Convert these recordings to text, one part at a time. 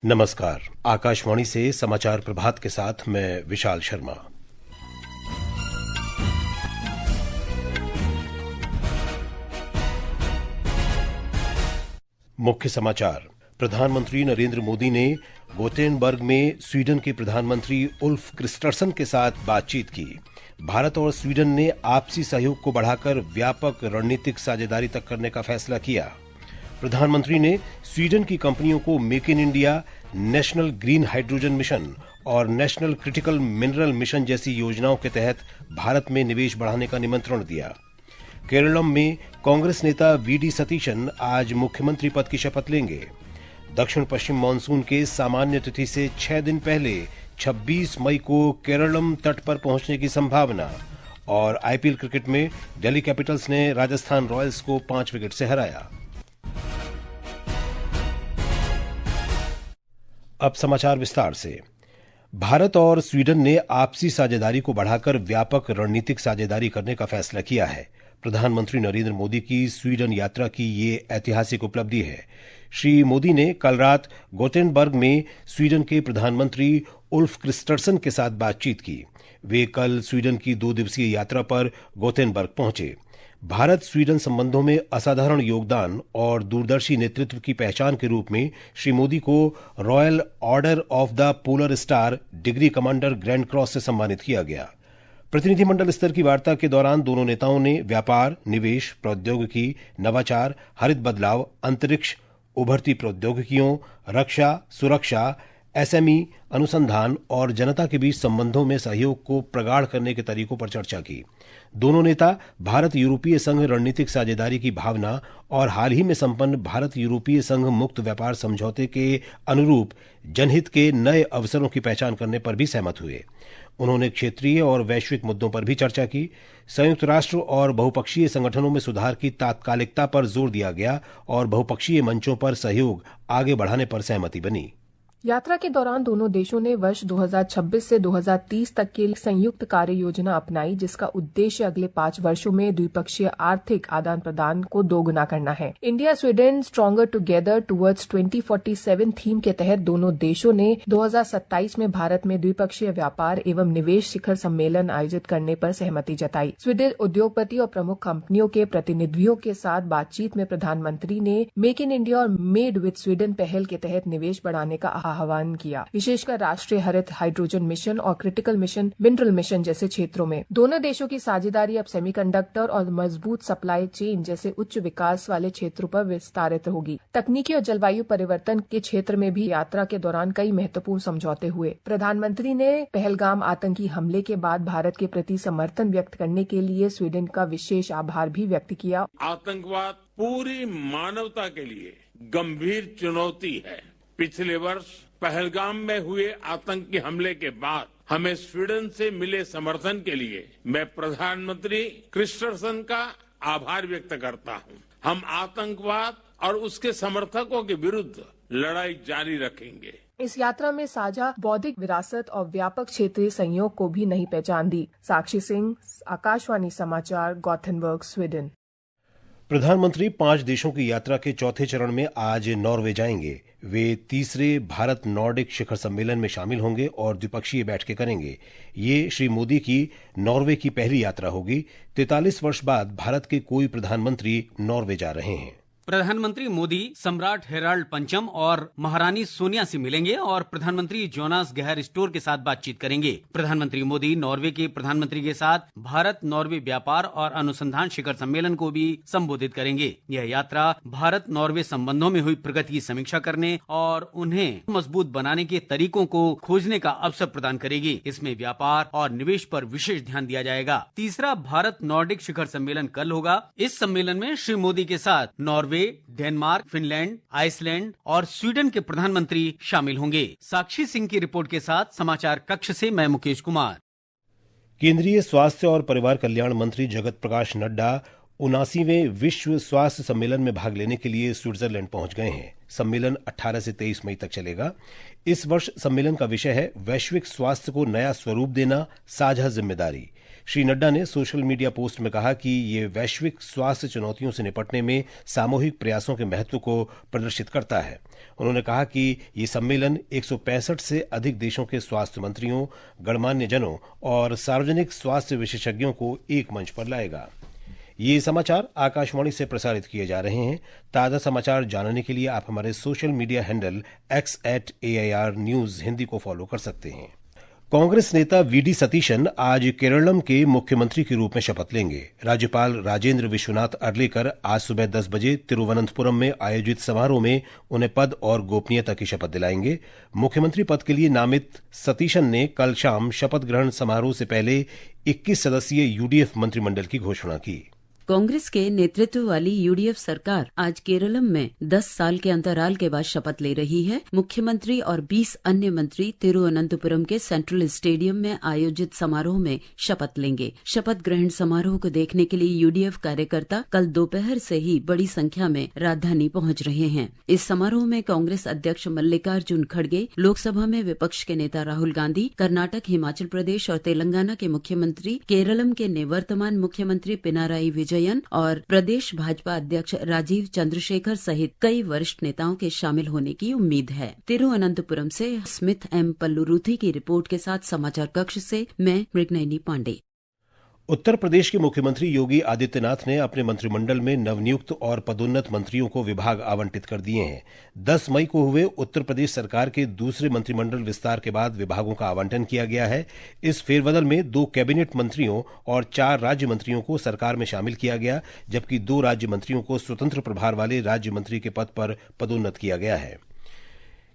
नमस्कार। आकाशवाणी से समाचार प्रभात के साथ मैं विशाल शर्मा। मुख्य समाचार। प्रधानमंत्री नरेंद्र मोदी ने गोटेनबर्ग में स्वीडन के प्रधानमंत्री उल्फ क्रिस्टर्सन के साथ बातचीत की। भारत और स्वीडन ने आपसी सहयोग को बढ़ाकर व्यापक रणनीतिक साझेदारी तक करने का फैसला किया। प्रधानमंत्री ने स्वीडन की कंपनियों को make in India, national green hydrogen mission और नेशनल क्रिटिकल मिनरल मिशन जैसी योजनाओं के तहत भारत में निवेश बढ़ाने का निमंत्रण दिया। केरलम में कांग्रेस नेता वीडी सतीशन आज मुख्यमंत्री पद की शपथ लेंगे। दक्षिण पश्चिम मानसून के सामान्य तिथि से 6 दिन पहले 26 मई को केरलम तट पर पहुंचने की संभावना। और आईपीएल क्रिकेट में दिल्ली कैपिटल्स ने राजस्थान रॉयल्स को 5 विकेट से हराया। अब समाचार विस्तार से। भारत और स्वीडन ने आपसी साझेदारी को बढ़ाकर व्यापक रणनीतिक साझेदारी करने का फैसला किया है। प्रधानमंत्री नरेंद्र मोदी की स्वीडन यात्रा की ये ऐतिहासिक उपलब्धि है। श्री मोदी ने कल रात गोटेनबर्ग में स्वीडन के प्रधानमंत्री उल्फ क्रिस्टर्सन के साथ बातचीत की। वे कल स्वीडन की 2 दिवसीय यात्रा पर गोटेनबर्ग पहुंचे। भारत स्वीडन संबंधों में असाधारण योगदान और दूरदर्शी नेतृत्व की पहचान के रूप में श्री मोदी को royal order of the polar star degree commander grand cross से सम्मानित किया गया। प्रतिनिधिमंडल स्तर की वार्ता के दौरान दोनों नेताओं ने व्यापार, निवेश, प्रौद्योगिकी, नवाचार, हरित बदलाव, अंतरिक्ष, उभरती प्रौद्योगिकियों, रक्षा, सुरक्षा, एसएमई, अनुसंधान और जनता के बीच संबंधों में सहयोग को प्रगाढ़ करने के तरीकों पर चर्चा की। दोनों नेता भारत यूरोपीय संघ रणनीतिक साझेदारी की भावना और हाल ही में संपन्न भारत यूरोपीय संघ मुक्त व्यापार समझौते के अनुरूप जनहित के नए अवसरों की पहचान करने पर भी सहमत हुए। उन्होंने क्षेत्रीय और वैश्विक मुद्दों पर भी चर्चा की। संयुक्त राष्ट्र और बहुपक्षीय संगठनों में सुधार की तात्कालिकता पर जोर दिया गया और बहुपक्षीय मंचों पर सहयोग आगे बढ़ाने पर सहमति बनी। यात्रा के दौरान दोनों देशों ने वर्ष 2026 से 2030 तक के संयुक्त कार्य योजना अपनाई, जिसका उद्देश्य अगले 5 वर्षों में द्विपक्षीय आर्थिक आदान प्रदान को दोगुना करना है। India Sweden stronger together towards 2047 theme के तहत दोनों देशों ने 2027 में भारत में द्विपक्षीय व्यापार एवं निवेश शिखर सम्मेलन आयोजित करने पर सहमति जताई। स्वीडन उद्योगपति और प्रमुख कंपनियों के प्रतिनिधियों के साथ बातचीत में प्रधानमंत्री ने मेक इन इंडिया और मेड विद स्वीडन पहल के तहत निवेश बढ़ाने का आह्वान किया, विशेषकर राष्ट्रीय हरित हाइड्रोजन मिशन और क्रिटिकल मिशन मिनरल मिशन जैसे क्षेत्रों में। दोनों देशों की साझेदारी अब सेमीकंडक्टर और मजबूत सप्लाई चेन जैसे उच्च विकास वाले क्षेत्रों पर विस्तारित होगी। तकनीकी और जलवायु परिवर्तन के क्षेत्र में भी यात्रा के दौरान कई महत्वपूर्ण समझौते हुए। प्रधानमंत्री ने पहलगाम आतंकी हमले के बाद भारत के प्रति समर्थन व्यक्त करने के लिए स्वीडन का विशेष आभार भी व्यक्त किया। आतंकवाद पूरी मानवता के लिए गंभीर चुनौती है। पिछले वर्ष पहलगाम में हुए आतंकी हमले के बाद हमें स्वीडन से मिले समर्थन के लिए मैं प्रधानमंत्री क्रिस्टर्सन का आभार व्यक्त करता हूं। हम आतंकवाद और उसके समर्थकों के विरुद्ध लड़ाई जारी रखेंगे। इस यात्रा में साझा बौद्धिक विरासत और व्यापक क्षेत्रीय सहयोग को भी नई पहचान दी। साक्षी सिंह, आकाशवाणी समाचार, गोथेनबर्ग, स्वीडन। प्रधानमंत्री 5 देशों की यात्रा के चौथे चरण में आज नॉर्वे जाएंगे। वे तीसरे भारत नॉर्डिक शिखर सम्मेलन में शामिल होंगे और द्विपक्षीय बैठकें करेंगे। ये श्री मोदी की नॉर्वे की पहली यात्रा होगी। 43 वर्ष बाद भारत के कोई प्रधानमंत्री नॉर्वे जा रहे हैं। प्रधानमंत्री मोदी सम्राट हेराल्ड पंचम और महारानी सोनिया से मिलेंगे और प्रधानमंत्री जोनास गहर स्टोर के साथ बातचीत करेंगे। प्रधानमंत्री मोदी नॉर्वे के प्रधानमंत्री के साथ भारत नॉर्वे व्यापार और अनुसंधान शिखर सम्मेलन को भी संबोधित करेंगे। यह यात्रा भारत नॉर्वे संबंधों में हुई प्रगति की समीक्षा करने और उन्हें मजबूत बनाने के तरीकों को खोजने का अवसर प्रदान करेगी। इसमें व्यापार और निवेश पर विशेष ध्यान दिया जाएगा। तीसरा भारत नॉर्डिक शिखर सम्मेलन कल होगा। इस सम्मेलन में श्री मोदी के साथ नॉर्वे, डेनमार्क, फिनलैंड, आइसलैंड और स्वीडन के प्रधानमंत्री शामिल होंगे। साक्षी सिंह की रिपोर्ट के साथ समाचार कक्ष से मैं मुकेश कुमार। केंद्रीय स्वास्थ्य और परिवार कल्याण मंत्री जगत प्रकाश नड्डा 79वें विश्व स्वास्थ्य सम्मेलन में भाग लेने के लिए स्विट्जरलैंड पहुंच गए हैं। सम्मेलन 18 से 23 मई तक चलेगा। इस वर्ष सम्मेलन का विषय है वैश्विक स्वास्थ्य को नया स्वरूप देना, साझा जिम्मेदारी। श्री नड्डा ने सोशल मीडिया पोस्ट में कहा कि ये वैश्विक स्वास्थ्य चुनौतियों से निपटने में सामूहिक प्रयासों के महत्व को प्रदर्शित करता है। उन्होंने कहा कि ये सम्मेलन 165 से अधिक देशों के स्वास्थ्य मंत्रियों, गणमान्य जनों और सार्वजनिक स्वास्थ्य विशेषज्ञों को एक मंच पर लाएगा। ये समाचार आकाशवाणी से प्रसारित किए जा रहे हैं। ताज़ा समाचार जानने के लिए आप हमारे social media handle x@AIR News Hindi को फॉलो कर सकते हैं। कांग्रेस नेता वीडी सतीशन आज केरलम के मुख्यमंत्री के रूप में शपथ लेंगे। राज्यपाल राजेंद्र विश्वनाथ अर्लेकर आज सुबह 10 बजे तिरुवनंतपुरम में आयोजित समारोह में उन्हें पद और गोपनीयता की शपथ दिलाएंगे। मुख्यमंत्री पद के लिए नामित सतीशन ने कल शाम शपथ ग्रहण समारोह से पहले 21 सदस्यीय यूडीएफ मंत्रिमंडल की घोषणा की। कांग्रेस के नेतृत्व वाली यूडीएफ सरकार आज केरलम में 10 साल के अंतराल के बाद शपथ ले रही है। मुख्यमंत्री और 20 अन्य मंत्री तिरुवनंतपुरम के सेंट्रल स्टेडियम में आयोजित समारोह में शपथ लेंगे। शपथ ग्रहण समारोह को देखने के लिए यूडीएफ कार्यकर्ता कल दोपहर से ही बड़ी संख्या में राजधानी पहुंच रहे हैं। इस समारोह में कांग्रेस अध्यक्ष मल्लिकार्जुन खड़गे, लोकसभा में विपक्ष के नेता राहुल गांधी, कर्नाटक, हिमाचल प्रदेश और तेलंगाना के मुख्यमंत्री, केरलम के निवर्तमान मुख्यमंत्री पिनाराई विजयन और प्रदेश भाजपा अध्यक्ष राजीव चंद्रशेखर सहित कई वरिष्ठ नेताओं के शामिल होने की उम्मीद है। तिरुवनंतपुरम से स्मिथ एम पल्लुरूथी की रिपोर्ट के साथ समाचार कक्ष से मैं मृगनयनी पांडे। उत्तर प्रदेश के मुख्यमंत्री योगी आदित्यनाथ ने अपने मंत्रिमंडल में नवनियुक्त और पदोन्नत मंत्रियों को विभाग आवंटित कर दिए हैं। 10 मई को हुए उत्तर प्रदेश सरकार के दूसरे मंत्रिमंडल विस्तार के बाद विभागों का आवंटन किया गया है। इस फेरबदल में 2 कैबिनेट मंत्रियों और 4 राज्य मंत्रियों को सरकार में शामिल किया गया, जबकि 2 राज्य मंत्रियों को स्वतंत्र प्रभार वाले राज्य मंत्री के पद पर पदोन्नत किया गया है।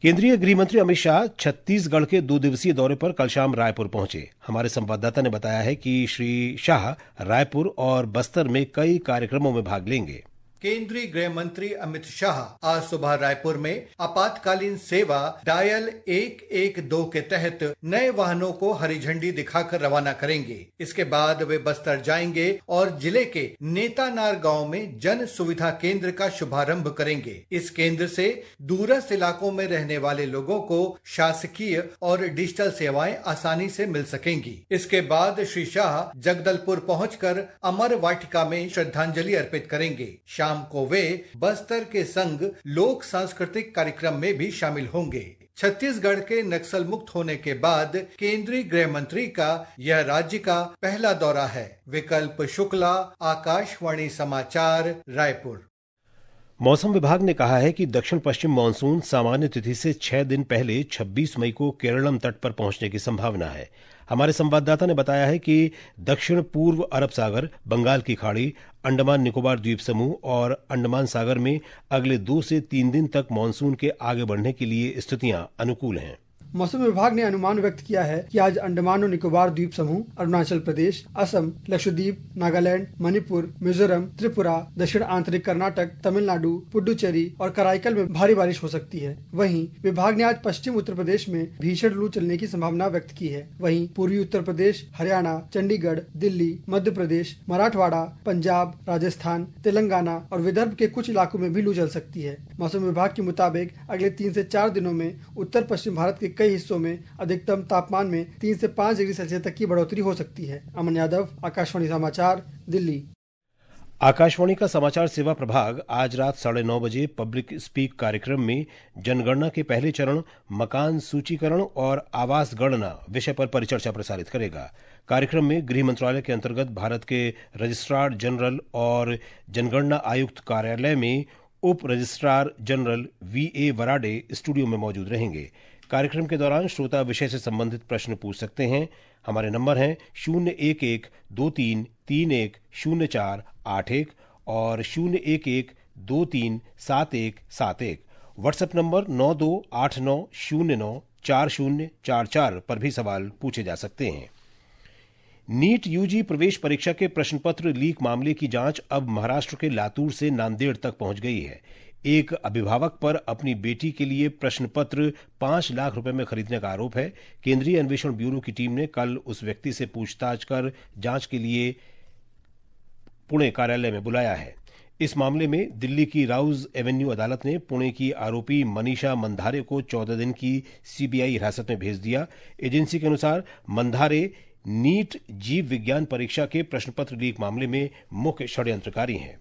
केंद्रीय गृह मंत्री अमित शाह छत्तीसगढ़ के 2 दिवसीय दौरे पर कल शाम रायपुर पहुंचे। हमारे संवाददाता ने बताया है कि श्री शाह रायपुर और बस्तर में कई कार्यक्रमों में भाग लेंगे। केंद्रीय गृह मंत्री अमित शाह आज सुबह रायपुर में आपातकालीन सेवा डायल 112 के तहत नए वाहनों को हरी झंडी दिखाकर रवाना करेंगे। इसके बाद वे बस्तर जाएंगे और जिले के नेतानार गांव में जन सुविधा केंद्र का शुभारंभ करेंगे। इस केंद्र से दूरस्थ इलाकों में रहने वाले लोगों को शासकीय और डिजिटल सेवाएं आसानी से मिल सकेंगी। इसके बाद श्री शाह जगदलपुर पहुंचकर अमर वाटिका में श्रद्धांजलि अर्पित करेंगे। शाम को वे बस्तर के संग लोक सांस्कृतिक कार्यक्रम में भी शामिल होंगे। छत्तीसगढ़ के नक्सल मुक्त होने के बाद केंद्रीय गृह मंत्री का यह राज्य का पहला दौरा है। विकल्प शुक्ला, आकाशवाणी समाचार, रायपुर। मौसम विभाग ने कहा है कि दक्षिण पश्चिम मानसून सामान्य तिथि से 6 दिन पहले 26 मई को केरलम तट पर पहुंचने की संभावना है। हमारे संवाददाता ने बताया है कि दक्षिण पूर्व अरब सागर, बंगाल की खाड़ी, अंडमान निकोबार द्वीप समूह और अंडमान सागर में अगले 2 से 3 दिन तक मानसून के आगे बढ़ने के लिए स्थितियां अनुकूल हैं। मौसम विभाग ने अनुमान व्यक्त किया है कि आज अंडमान और निकोबार द्वीप समूह, अरुणाचल प्रदेश, असम, लक्षद्वीप, नागालैंड, मणिपुर, मिजोरम, त्रिपुरा, दक्षिण आंतरिक कर्नाटक, तमिलनाडु, पुडुचेरी और कराईकल में भारी बारिश हो सकती है। वहीं विभाग ने आज पश्चिम उत्तर प्रदेश में भीषण लू चलने की संभावना व्यक्त की है। वहीं पूर्वी उत्तर प्रदेश, हरियाणा, चंडीगढ़, दिल्ली, मध्य प्रदेश, मराठवाड़ा, पंजाब, राजस्थान, तेलंगाना और विदर्भ के कुछ इलाकों में भी लू चल सकती है। मौसम विभाग के मुताबिक अगले 3 से 4 दिनों में उत्तर पश्चिम भारत के कई हिस्सों में अधिकतम तापमान में 3 से 5 डिग्री सेल्सियस तक की बढ़ोतरी हो सकती है। अमन यादव, आकाशवाणी समाचार, दिल्ली। आकाशवाणी का समाचार सेवा प्रभाग आज रात 9:30 बजे पब्लिक स्पीक कार्यक्रम में जनगणना के पहले चरण, मकान सूचीकरण और आवास गणना विषय पर परिचर्चा प्रसारित करेगा। कार्यक्रम में गृह मंत्रालय के अंतर्गत भारत के रजिस्ट्रार जनरल और जनगणना आयुक्त कार्यालय में उप registrar general VA Varade studio में मौजूद रहेंगे। कार्यक्रम के दौरान श्रोता विषय से संबंधित प्रश्न पूछ सकते हैं। हमारे नंबर हैं 011-2331-0481 और 011-2371-7171। व्हाट्सएप नंबर 9289094044 पर भी सवाल पूछे जा सकते हैं। नीट यूजी प्रवेश परीक्षा के प्रश्न पत्र लीक मामले की जांच अब महाराष्ट्र के लातूर से नांदेड़ तक पहुंच गई है। एक अभिभावक पर अपनी बेटी के लिए प्रश्न पत्र 5 लाख रुपए में खरीदने का आरोप है। केंद्रीय अन्वेषण ब्यूरो की टीम ने कल उस व्यक्ति से पूछताछ कर जांच के लिए पुणे कार्यालय में बुलाया है। इस मामले में दिल्ली की राउज एवेन्यू अदालत ने पुणे की आरोपी मनीषा मंधारे को 14 दिन की CBI हिरासत में भेज दिया। एजेंसी के अनुसार मंधारे नीट जीव विज्ञान परीक्षा के प्रश्न पत्र लीक मामले में मुख्य षड्यंत्रकारी हैं।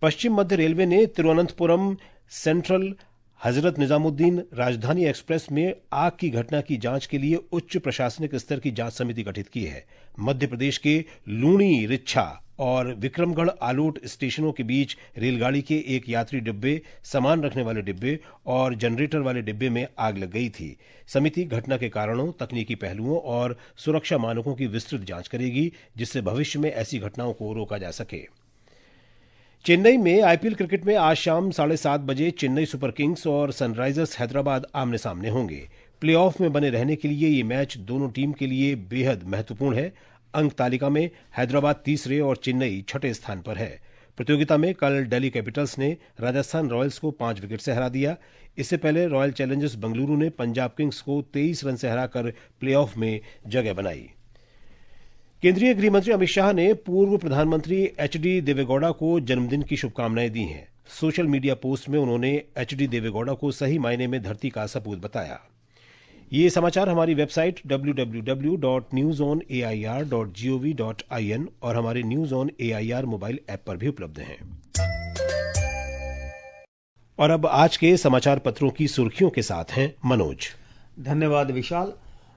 पश्चिम मध्य रेलवे ने तिरुवनंतपुरम सेंट्रल हजरत निजामुद्दीन राजधानी एक्सप्रेस में आग की घटना की जांच के लिए उच्च प्रशासनिक स्तर की जांच समिति गठित की है। मध्य प्रदेश के लूणी, रिच्छा और विक्रमगढ़ आलोट स्टेशनों के बीच रेलगाड़ी के एक यात्री डिब्बे, सामान रखने वाले डिब्बे और जनरेटर वाले डिब्बे में आग लग गई थी। समिति घटना के कारणों, तकनीकी पहलुओं और सुरक्षा मानकों की विस्तृत जांच करेगी, जिससे भविष्य में ऐसी घटनाओं को रोका जा सके। चेन्नई में आईपीएल क्रिकेट में आज शाम 7:30 बजे चेन्नई सुपर किंग्स और सनराइजर्स हैदराबाद आमने सामने होंगे। प्लेऑफ में बने रहने के लिए ये मैच दोनों टीम के लिए बेहद महत्वपूर्ण है। अंक तालिका में हैदराबाद तीसरे और चेन्नई छठे स्थान पर है। प्रतियोगिता में कल दिल्ली कैपिटल्स ने राजस्थान रॉयल्स को 5 विकेट से हरा दिया। इससे पहले रॉयल चैलेंजर्स बेंगलुरु ने पंजाब किंग्स को 23 रन से हराकर प्लेऑफ में जगह बनाई। केंद्रीय गृहमंत्री अमित शाह ने पूर्व प्रधानमंत्री एचडी देवेगौड़ा को जन्मदिन की शुभकामनाएं दी हैं। सोशल मीडिया पोस्ट में उन्होंने एचडी देवेगौड़ा को सही मायने में धरती का सपूत बताया। ये समाचार हमारी वेबसाइट www.newsonair.gov.in और हमारे news on AIR mobile app पर भी उपलब्ध हैं। और अब आज के समाचार पत्रों की सुर्खियों के साथ हैं मनोज। धन्यवाद विशाल।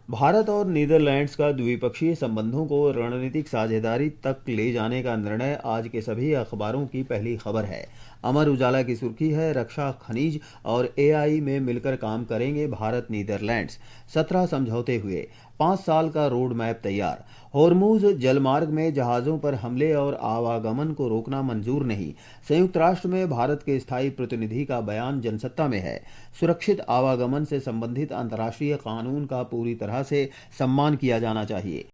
भारत और नीदरलैंड्स का द्विपक्षीय संबंधों को रणनीतिक साझेदारी तक ले जाने का निर्णय आज के सभी अखबारों की पहली खबर है। अमर उजाला की सुर्खी है, रक्षा, खनिज और एआई में मिलकर काम करेंगे भारत नीदरलैंड्स। 17 समझौते हुए, 5 साल का रोड मैप तैयार। होर्मुज जलमार्ग में जहाजों पर हमले और आवागमन को रोकना मंजूर नहीं। संयुक्त राष्ट्र में भारत के स्थायी प्रतिनिधि का बयान जनसत्ता में है। सुरक्षित आवागमन से संबंधित अंतर्राष्ट्रीय कानून का पूरी तरह से सम्मान किया जाना चाहिए।